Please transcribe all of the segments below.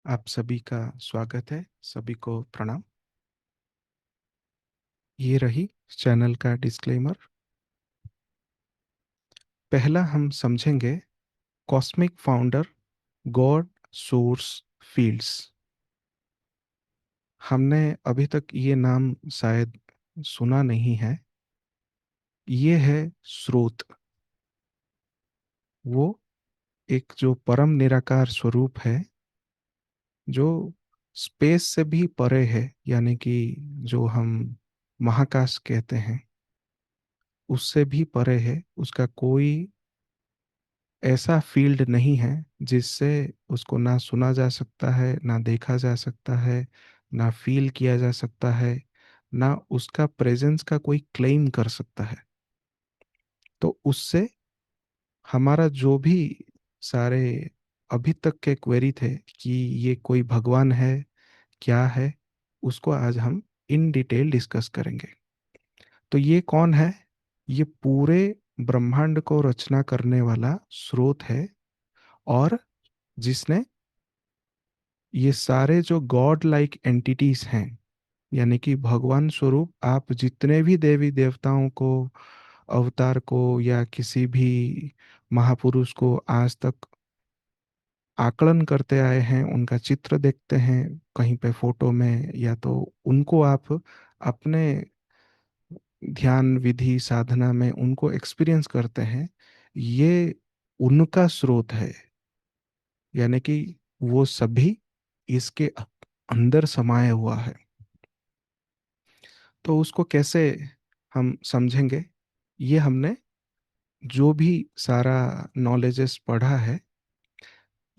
आप सभी का स्वागत है। सभी को प्रणाम। ये रही चैनल का डिस्क्लेमर। पहला हम समझेंगे cosmic founder, God, source, fields. हमने अभी तक ये नाम शायद सुना नहीं है। ये है स्रोत, वो एक जो परम निराकार स्वरूप है, जो स्पेस से भी परे है, यानी कि जो हम महाकाश कहते हैं उससे भी परे है। उसका कोई ऐसा फील्ड नहीं है जिससे उसको ना सुना जा सकता है, ना देखा जा सकता है, ना फील किया जा सकता है, ना उसका प्रेजेंस का कोई क्लेम कर सकता है। तो उससे हमारा जो भी सारे अभी तक के क्वेरी थे कि ये कोई भगवान है, क्या है, उसको आज हम इन डिटेल डिस्कस करेंगे। तो ये कौन है? ये पूरे ब्रह्मांड को रचना करने वाला स्रोत है, और जिसने ये सारे जो गॉड लाइक एंटिटीज हैं, यानी कि भगवान स्वरूप, आप जितने भी देवी देवताओं को, अवतार को, या किसी भी महापुरुष को आज तक आकलन करते आए हैं, उनका चित्र देखते हैं कहीं पे फोटो में, या तो उनको आप अपने ध्यान विधि साधना में उनको एक्सपीरियंस करते हैं, ये उनका स्रोत है। यानी कि वो सभी इसके अंदर समाया हुआ है। तो उसको कैसे हम समझेंगे? ये हमने जो भी सारा नॉलेजेस पढ़ा है,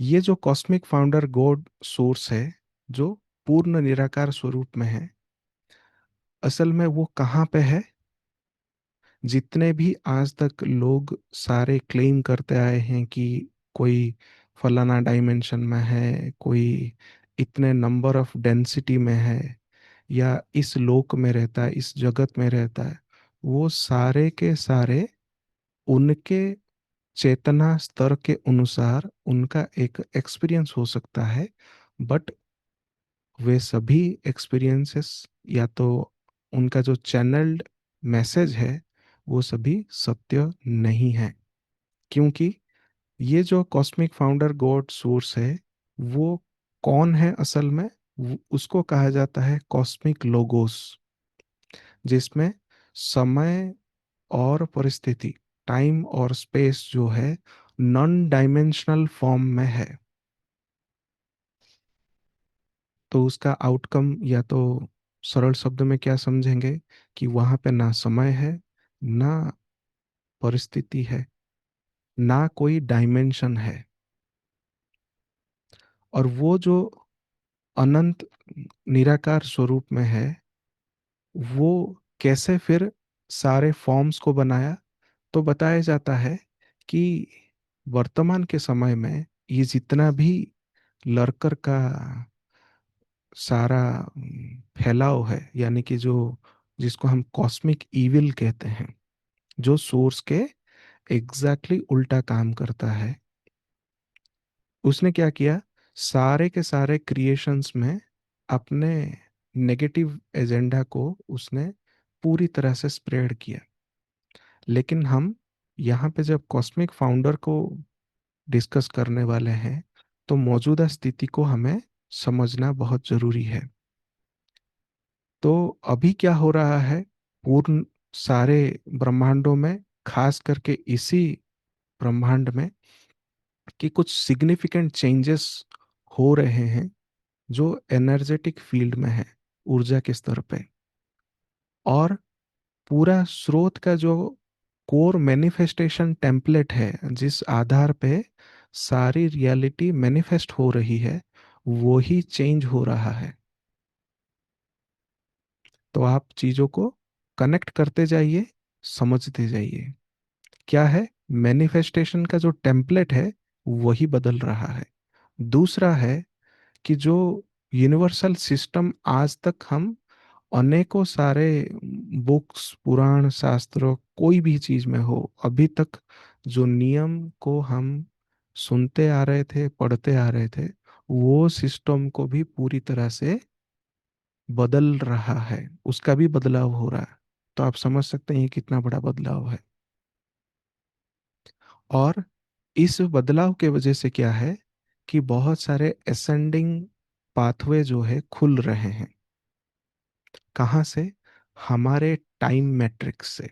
ये जो कॉस्मिक फाउंडर गॉड सोर्स है, जो पूर्ण निराकार स्वरूप में है, असल में वो कहाँ पे है? जितने भी आज तक लोग सारे क्लेम करते आए हैं कि कोई फलाना डायमेंशन में है, कोई इतने नंबर ऑफ डेंसिटी में है, या इस लोक में रहता है, इस जगत में रहता है, वो सारे के सारे उनके चेतना स्तर के अनुसार उनका एक एक्सपीरियंस हो सकता है। बट वे सभी एक्सपीरियंसेस, या तो उनका जो चैनल्ड मैसेज है, वो सभी सत्य नहीं है। क्योंकि ये जो कॉस्मिक फाउंडर गॉड सोर्स है, वो कौन है असल में? उसको कहा जाता है कॉस्मिक लोगोस, जिसमें समय और परिस्थिति, टाइम और स्पेस जो है, नॉन डायमेंशनल फॉर्म में है। तो उसका आउटकम, या तो सरल शब्द में क्या समझेंगे, कि वहां पे ना समय है, ना परिस्थिति है, ना कोई डायमेंशन है। और वो जो अनंत निराकार स्वरूप में है, वो कैसे फिर सारे फॉर्म्स को बनाया? तो बताया जाता है कि वर्तमान के समय में ये जितना भी लर्कर का सारा फैलाव है, यानी कि जो जिसको हम कॉस्मिक इविल कहते हैं, जो सोर्स के एग्जैक्टली उल्टा काम करता है, उसने क्या किया? सारे के सारे क्रिएशंस में अपने नेगेटिव एजेंडा को उसने पूरी तरह से स्प्रेड किया। लेकिन हम यहाँ पे जब कॉस्मिक फाउंडर को डिस्कस करने वाले हैं, तो मौजूदा स्थिति को हमें समझना बहुत जरूरी है। तो अभी क्या हो रहा है पूर्ण सारे ब्रह्मांडों में, खास करके इसी ब्रह्मांड में, कि कुछ सिग्निफिकेंट चेंजेस हो रहे हैं जो एनर्जेटिक फील्ड में है, ऊर्जा के स्तर पे। और पूरा स्रोत का जो कोर मैनिफेस्टेशन टेम्पलेट है, जिस आधार पे सारी रियलिटी मैनिफेस्ट हो रही है, वो ही चेंज हो रहा है। तो आप चीजों को कनेक्ट करते जाइए, समझते जाइए। क्या है? मैनिफेस्टेशन का जो टेम्पलेट है, वही बदल रहा है। दूसरा है कि जो यूनिवर्सल सिस्टम आज तक हम अनेकों सारे बुक्स, पुराण, शास्त्र, कोई भी चीज में हो, अभी तक जो नियम को हम सुनते आ रहे थे, पढ़ते आ रहे थे, वो सिस्टम को भी पूरी तरह से बदल रहा है, उसका भी बदलाव हो रहा है। तो आप समझ सकते हैं ये कितना बड़ा बदलाव है। और इस बदलाव के वजह से क्या है कि बहुत सारे असेंडिंग पाथवे जो है खुल रहे हैं। कहाँ से? हमारे टाइम मैट्रिक्स से,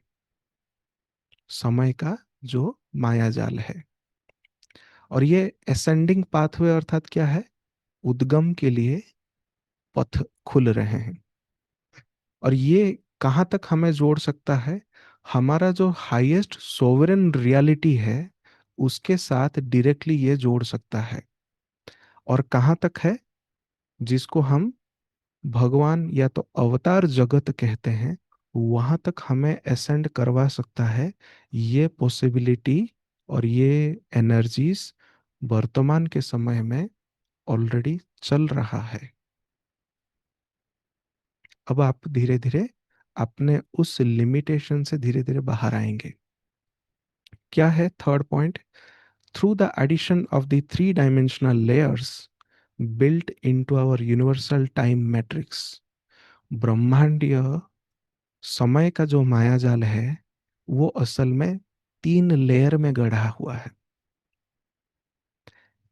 समय का जो माया जाल है। और ये असेंडिंग पाथवे अर्थात क्या है? उद्गम के लिए पथ खुल रहे हैं। और ये कहाँ तक हमें जोड़ सकता है? हमारा जो हाईएस्ट सोवरेन रियलिटी है उसके साथ डायरेक्टली ये जोड़ सकता है। और कहाँ तक है? जिसको हम भगवान या तो अवतार जगत कहते हैं, वहां तक हमें असेंड करवा सकता है। ये पॉसिबिलिटी और ये एनर्जीज वर्तमान के समय में ऑलरेडी चल रहा है। अब आप धीरे धीरे अपने उस लिमिटेशन से धीरे धीरे बाहर आएंगे। क्या है third point? Through the addition of the three dimensional layers built into our universal time matrix, ब्रह्मांडीय समय का जो मायाजाल है वो असल में तीन लेयर में गढ़ा हुआ है।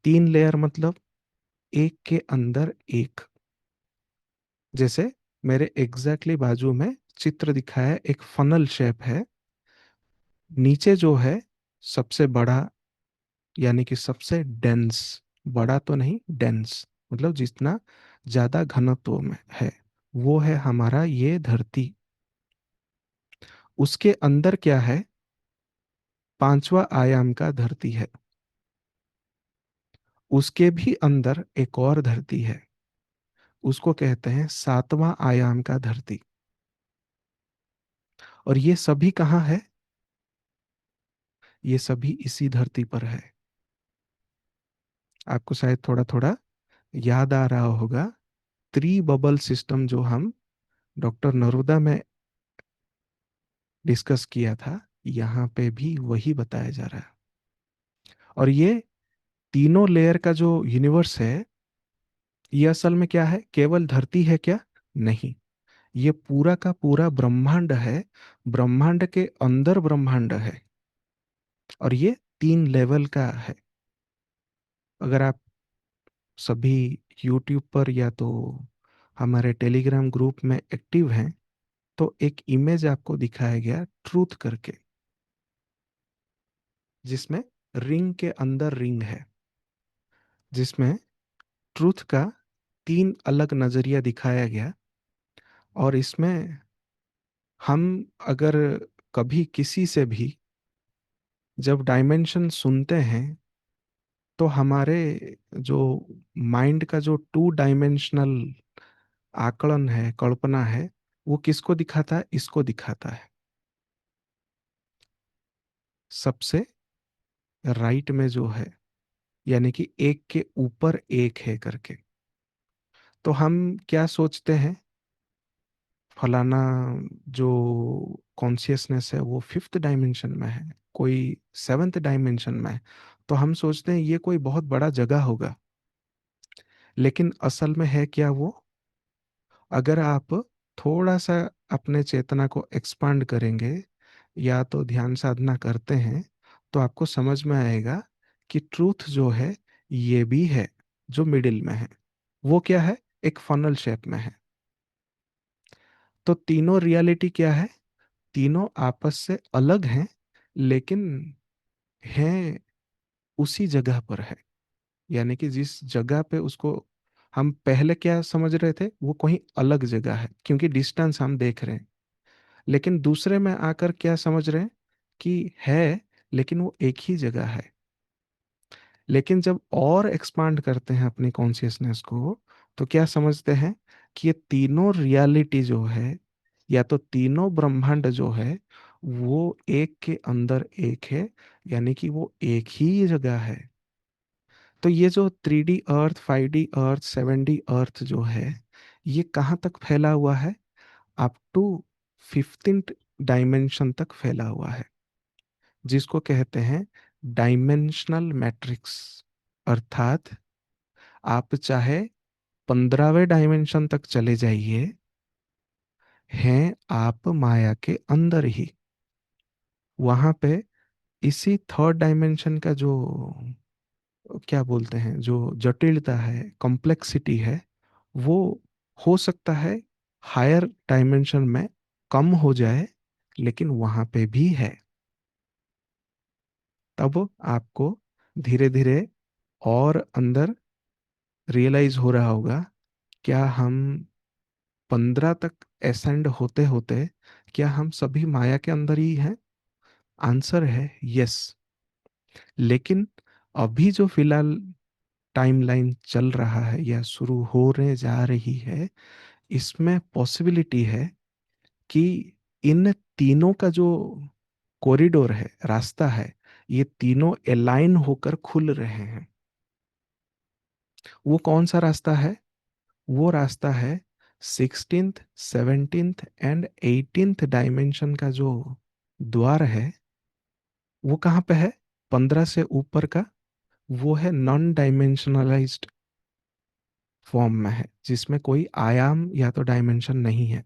तीन लेयर मतलब एक के अंदर एक। जैसे मेरे एग्जैक्टली बाजू में चित्र दिखाया है, एक फनल शेप है। नीचे जो है सबसे बड़ा, यानी कि सबसे डेंस, बड़ा तो नहीं, डेंस मतलब जितना ज्यादा घनत्व में है, वो है हमारा ये धरती। उसके अंदर क्या है? पांचवा आयाम का धरती है। उसके भी अंदर एक और धरती है, उसको कहते हैं सातवां आयाम का धरती। और ये सभी कहाँ है? ये सभी इसी धरती पर है। आपको शायद थोड़ा थोड़ा याद आ रहा होगा, त्रि बबल सिस्टम जो हम डॉक्टर नरोदा में डिस्कस किया था, यहाँ पे भी वही बताया जा रहा है। और ये तीनों लेयर का जो यूनिवर्स है, ये असल में क्या है? केवल धरती है क्या? नहीं, ये पूरा का पूरा ब्रह्मांड है। ब्रह्मांड के अंदर ब्रह्मांड है। और ये तीन लेवल का है। अगर आप सभी यूट्यूब पर या तो हमारे टेलीग्राम ग्रुप में एक्टिव हैं, तो एक इमेज आपको दिखाया गया ट्रूथ करके, जिसमें रिंग के अंदर रिंग है, जिसमें ट्रूथ का तीन अलग नजरिया दिखाया गया। और इसमें हम अगर कभी किसी से भी जब डायमेंशन सुनते हैं, तो हमारे जो माइंड का जो टू डायमेंशनल आकलन है, कल्पना है, वो किसको दिखाता है? इसको दिखाता है। सबसे राइट में जो है, यानी कि एक के ऊपर एक है करके। तो हम क्या सोचते हैं? फलाना जो कॉन्शियसनेस है वो फिफ्थ डायमेंशन में है, कोई सेवेंथ डायमेंशन में है। तो हम सोचते हैं ये कोई बहुत बड़ा जगह होगा। लेकिन असल में है क्या वो? अगर आप थोड़ा सा अपने चेतना को एक्सपांड करेंगे या तो ध्यान साधना करते हैं, तो आपको समझ में आएगा कि ट्रूथ जो है ये भी है, जो मिडिल में है। वो क्या है? एक फनल शेप में है। तो तीनों रियलिटी क्या है? तीनों आपस से अलग हैं, लेकिन हैं उसी जगह पर है। यानी कि जिस जगह पे उसको हम पहले क्या समझ रहे थे, वो कहीं अलग जगह है क्योंकि डिस्टेंस हम देख रहे हैं। लेकिन दूसरे में आकर क्या समझ रहे हैं कि है, लेकिन वो एक ही जगह है। लेकिन जब और एक्सपांड करते हैं अपनी कॉन्शियसनेस को, तो क्या समझते हैं कि ये तीनों रियलिटी जो है, या तो तीनों ब्रह्मांड जो है, वो एक के अंदर एक है। यानी कि वो एक ही जगह है। तो ये जो 3D अर्थ, 5D अर्थ, 7D अर्थ जो है, ये कहाँ तक फैला हुआ है? अप टू 15th डायमेंशन तक फैला हुआ है, जिसको कहते हैं डायमेंशनल मैट्रिक्स। अर्थात आप चाहे 15वें डायमेंशन तक चले जाइए, हैं आप माया के अंदर ही। वहां पे इसी थर्ड डायमेंशन का जो क्या बोलते हैं, जो जटिलता है, कॉम्प्लेक्सिटी है, वो हो सकता है हायर डायमेंशन में कम हो जाए, लेकिन वहां पे भी है। तब आपको धीरे धीरे और अंदर रियलाइज हो रहा होगा, क्या हम 15 तक असेंड होते होते, क्या हम सभी माया के अंदर ही हैं? आंसर है यस। लेकिन अभी जो फिलहाल टाइमलाइन चल रहा है या शुरू होने जा रही है, इसमें पॉसिबिलिटी है कि इन तीनों का जो कॉरिडोर है, रास्ता है, ये तीनों अलाइन होकर खुल रहे हैं। वो कौन सा रास्ता है? वो रास्ता है 16th 17th and 18th dimension का जो द्वार है। वो कहाँ पे है? 15 से ऊपर का, वो है नॉन डायमेंशनलाइज्ड फॉर्म में है, जिसमें कोई आयाम या तो डायमेंशन नहीं है।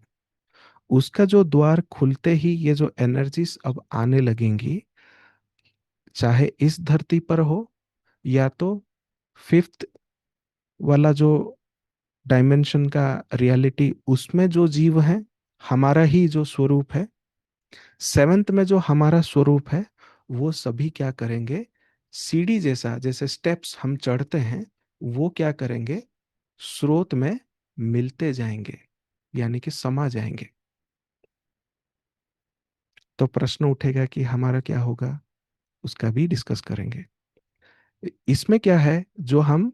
उसका जो द्वार खुलते ही ये जो एनर्जीज अब आने लगेंगी, चाहे इस धरती पर हो या तो फिफ्थ वाला जो डायमेंशन का रियलिटी, उसमें जो जीव है, हमारा ही जो स्वरूप है, सेवेंथ में जो हमारा स्वरूप है, वो सभी क्या करेंगे? सीढ़ी जैसा, जैसे स्टेप्स हम चढ़ते हैं, वो क्या करेंगे? स्रोत में मिलते जाएंगे, यानी कि समा जाएंगे। तो प्रश्न उठेगा कि हमारा क्या होगा, उसका भी डिस्कस करेंगे। इसमें क्या है, जो हम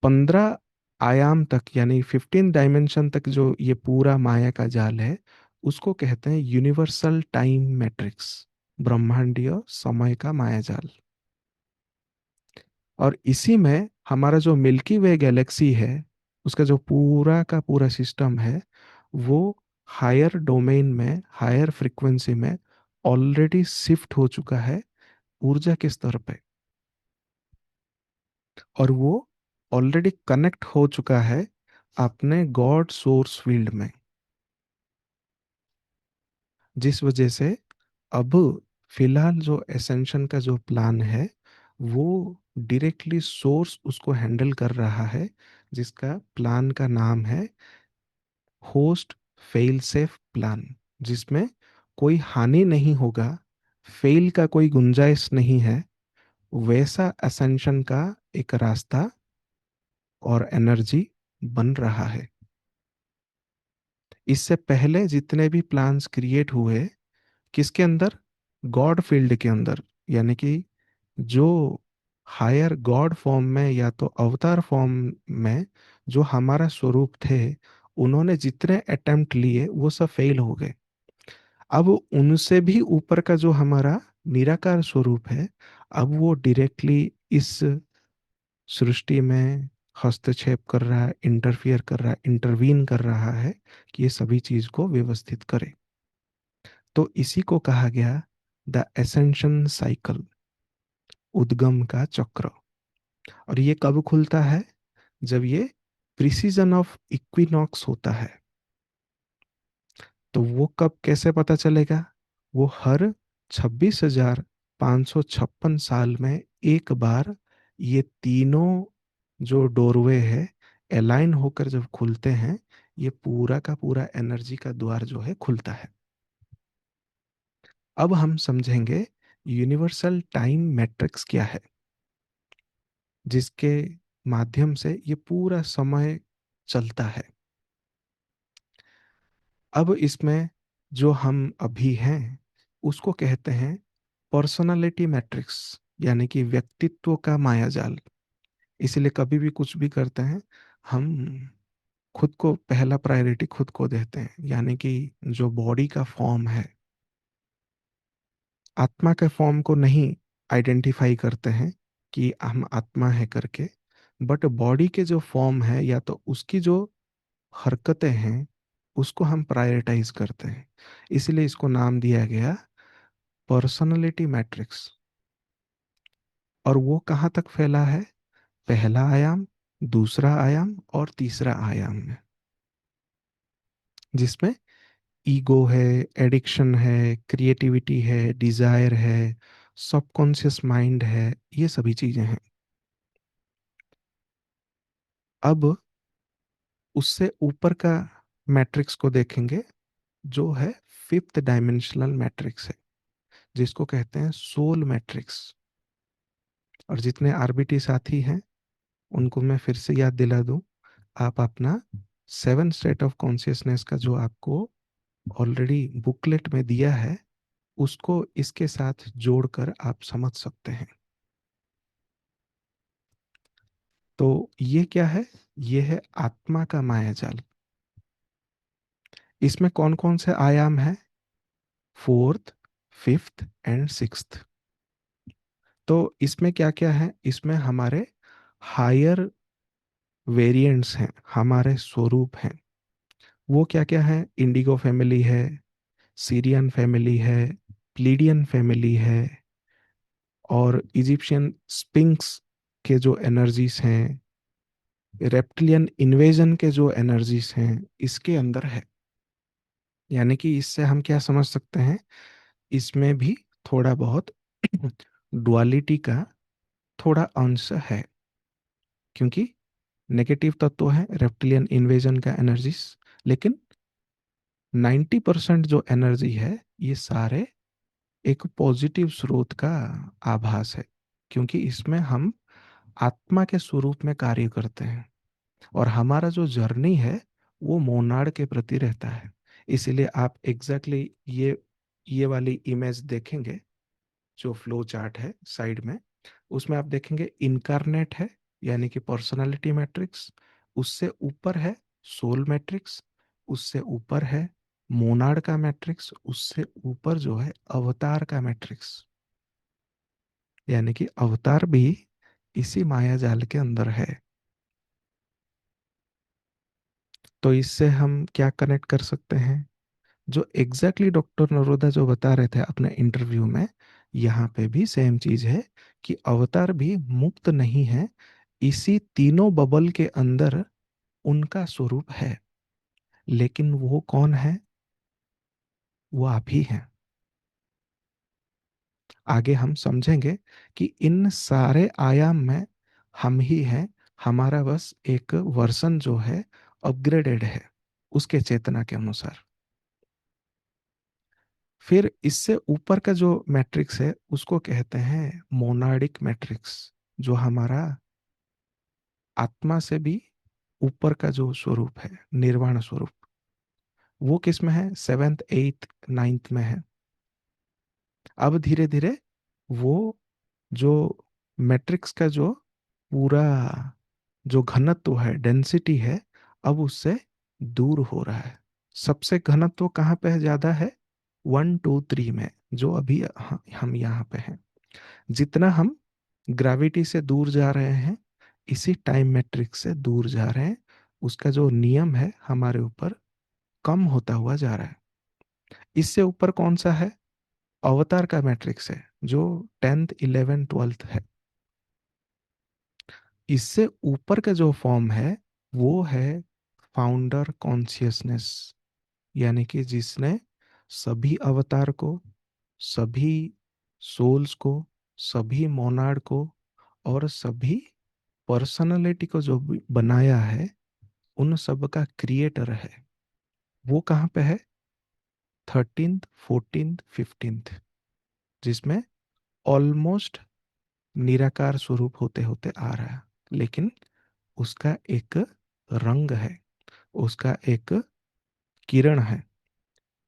15 आयाम तक यानी 15 डायमेंशन तक जो ये पूरा माया का जाल है, उसको कहते हैं यूनिवर्सल टाइम मैट्रिक्स, ब्रह्मांडीय समय का माया जाल। और इसी में हमारा जो मिल्की वे गैलेक्सी है, उसका जो पूरा का पूरा सिस्टम है, वो हायर डोमेन में, हायर फ्रीक्वेंसी में ऑलरेडी शिफ्ट हो चुका है ऊर्जा के स्तर पे। और वो ऑलरेडी कनेक्ट हो चुका है अपने गॉड सोर्स फील्ड में, जिस वजह से अब फिलहाल जो एसेंशन का जो प्लान है, वो डायरेक्टली सोर्स उसको हैंडल कर रहा है, जिसका प्लान का नाम है होस्ट फेल सेफ प्लान, जिसमें कोई हानि नहीं होगा, फेल का कोई गुंजाइश नहीं है। वैसा असेंशन का एक रास्ता और एनर्जी बन रहा है। इससे पहले जितने भी प्लान्स क्रिएट हुए, किसके अंदर? गॉड फील्ड के अंदर, यानी कि जो हायर गॉड फॉर्म में या तो अवतार फॉर्म में जो हमारा स्वरूप थे, उन्होंने जितने अटेम्प्ट लिए वो सब फेल हो गए। अब उनसे भी ऊपर का जो हमारा निराकार स्वरूप है, अब वो डायरेक्टली इस सृष्टि में हस्तक्षेप कर रहा है, इंटरफियर कर रहा है, इंटरवीन कर रहा है कि ये सभी चीज को व्यवस्थित करे। तो इसी को कहा गया द एसेंशन साइकिल, उद्गम का चक्र। और ये कब खुलता है? जब ये प्रिसीजन ऑफ इक्विनॉक्स होता है। तो वो कब, कैसे पता चलेगा? वो हर 26,556 साल में एक बार ये तीनों जो डोरवे है अलाइन होकर जब खुलते हैं, ये पूरा का पूरा एनर्जी का द्वार जो है खुलता है। अब हम समझेंगे यूनिवर्सल टाइम मैट्रिक्स क्या है, जिसके माध्यम से ये पूरा समय चलता है। अब इसमें जो हम अभी हैं, उसको कहते हैं पर्सनालिटी मैट्रिक्स, यानी कि व्यक्तित्व का मायाजाल। इसलिए कभी भी कुछ भी करते हैं, हम खुद को पहला प्रायोरिटी खुद को देते हैं, यानी कि जो बॉडी का फॉर्म है, आत्मा के फॉर्म को नहीं आइडेंटिफाई करते हैं कि हम आत्मा है करके, बट बॉडी के जो फॉर्म है या तो उसकी जो हरकतें हैं, उसको हम प्रायोरिटाइज करते हैं। इसलिए इसको नाम दिया गया पर्सनालिटी मैट्रिक्स। और वो कहाँ तक फैला है? पहला आयाम, दूसरा आयाम और तीसरा आयाम में, जिसमें ईगो है, एडिक्शन है, क्रिएटिविटी है, डिजायर है, सबकॉन्शियस माइंड है, ये सभी चीजें हैं। अब उससे ऊपर का मैट्रिक्स को देखेंगे, जो है फिफ्थ डायमेंशनल मैट्रिक्स है, जिसको कहते हैं सोल मैट्रिक्स। और जितने आरबीटी साथी हैं उनको मैं फिर से याद दिला दूं, आप अपना सेवन स्टेट ऑफ कॉन्शियसनेस का जो आपको ऑलरेडी बुकलेट में दिया है, उसको इसके साथ जोड़कर आप समझ सकते हैं। तो ये क्या है? ये है आत्मा का मायाजाल। इसमें कौन कौन से आयाम हैं? Fourth, fifth and sixth. तो इसमें क्या क्या है? इसमें हमारे हायर वेरिएंट्स हैं, हमारे स्वरूप हैं। वो क्या क्या है? इंडिगो फैमिली है, सीरियन फैमिली है, प्लीडियन फैमिली है, और इजिप्शियन स्पिंक्स के जो एनर्जीज हैं, रेप्टिलियन इन्वेजन के जो एनर्जीज हैं, इसके अंदर है। यानी कि इससे हम क्या समझ सकते हैं? इसमें भी थोड़ा बहुत डुअलिटी का थोड़ा अंश है, क्योंकि नेगेटिव तत्व है रेप्टिलियन इन्वेजन का एनर्जीज, लेकिन 90% जो एनर्जी है, ये सारे एक पॉजिटिव स्रोत का आभास है, क्योंकि इसमें हम आत्मा के स्वरूप में कार्य करते हैं। और हमारा जो जर्नी है वो मोनाड के प्रति रहता है। इसीलिए आप एग्जैक्टली ये वाली इमेज देखेंगे, जो फ्लो चार्ट है साइड में, उसमें आप देखेंगे इनकारनेट है, यानी कि पर्सनालिटी मैट्रिक्स। उससे ऊपर है सोल मैट्रिक्स। उससे ऊपर है मोनाड का मैट्रिक्स। उससे ऊपर जो है अवतार का मैट्रिक्स, यानी कि अवतार भी इसी माया जाल के अंदर है। तो इससे हम क्या कनेक्ट कर सकते हैं? जो एग्जैक्टली डॉक्टर नरोदा जो बता रहे थे अपने इंटरव्यू में, यहाँ पे भी सेम चीज है कि अवतार भी मुक्त नहीं है। इसी तीनों बबल के अंदर उनका स्वरूप है, लेकिन वो कौन है? वो आप ही हैं। आगे हम समझेंगे कि इन सारे आयाम में हम ही हैं। हमारा बस एक वर्जन जो है अपग्रेडेड है उसके चेतना के अनुसार। फिर इससे ऊपर का जो मैट्रिक्स है उसको कहते हैं मोनाडिक मैट्रिक्स, जो हमारा आत्मा से भी ऊपर का जो स्वरूप है, निर्वाण स्वरूप। वो किस में है? सेवेंथ, एट्थ, नाइन्थ में है। अब धीरे धीरे वो जो मैट्रिक्स का जो पूरा जो घनत्व है, डेंसिटी है, अब उससे दूर हो रहा है। सबसे घनत्व कहाँ पे है? ज्यादा है 1 2 3 में, जो अभी हम यहाँ पे हैं। जितना हम ग्रेविटी से दूर जा रहे हैं, इसी टाइम मैट्रिक्स से दूर जा रहे हैं। उसका जो नियम है हमारे ऊपर कम होता हुआ जा रहा है। इससे ऊपर कौन सा है? अवतार का मैट्रिक्स है, जो 10th 11th 12th है। इससे ऊपर का जो फॉर्म है वो है फाउंडर कॉन्शियसनेस, यानी कि जिसने सभी अवतार को, सभी सोल्स को, सभी मोनाड को और सभी पर्सनालिटी को जो भी बनाया है, उन सब का क्रिएटर है। वो कहाँ पे है? 13th 14th 15th, जिसमें ऑलमोस्ट निराकार स्वरूप होते होते आ रहा है, लेकिन उसका एक रंग है, उसका एक किरण है।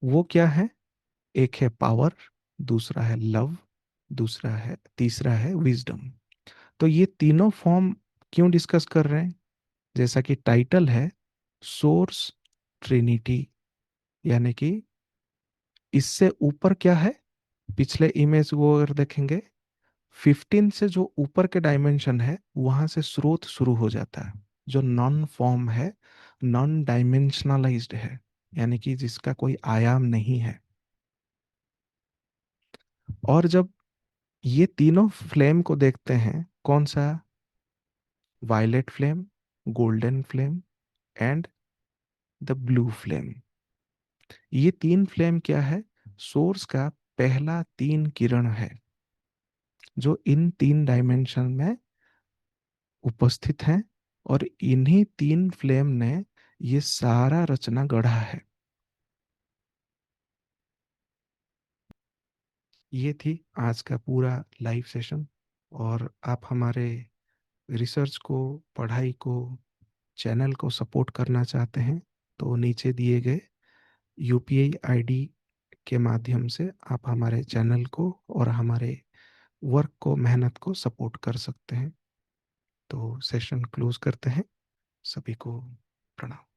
वो क्या है? एक है पावर, दूसरा है लव, दूसरा है तीसरा है विजडम। तो ये तीनों फॉर्म क्यों डिस्कस कर रहे हैं? जैसा कि टाइटल है, सोर्स ट्रिनिटी, यानी कि इससे ऊपर क्या है? पिछले इमेज को अगर देखेंगे, 15 से जो ऊपर के डायमेंशन है वहां से स्रोत शुरू हो जाता है, जो नॉन फॉर्म है, नॉन डायमेंशनलाइज्ड है, यानी कि जिसका कोई आयाम नहीं है। और जब ये तीनों फ्लेम को देखते हैं, कौन सा? Violet flame, golden flame and the blue flame. ये तीन फ्लेम क्या है? सोर्स का पहला तीन किरण है जो इन तीन डायमेंशन में उपस्थित हैं, और इन्हीं तीन फ्लेम ने ये सारा रचना गढ़ा है। ये थी आज का पूरा लाइव सेशन। और आप हमारे रिसर्च को, पढ़ाई को, चैनल को सपोर्ट करना चाहते हैं तो नीचे दिए गए यूपीआई आईडी के माध्यम से आप हमारे चैनल को और हमारे वर्क को, मेहनत को सपोर्ट कर सकते हैं। तो सेशन क्लोज करते हैं। सभी को प्रणाम।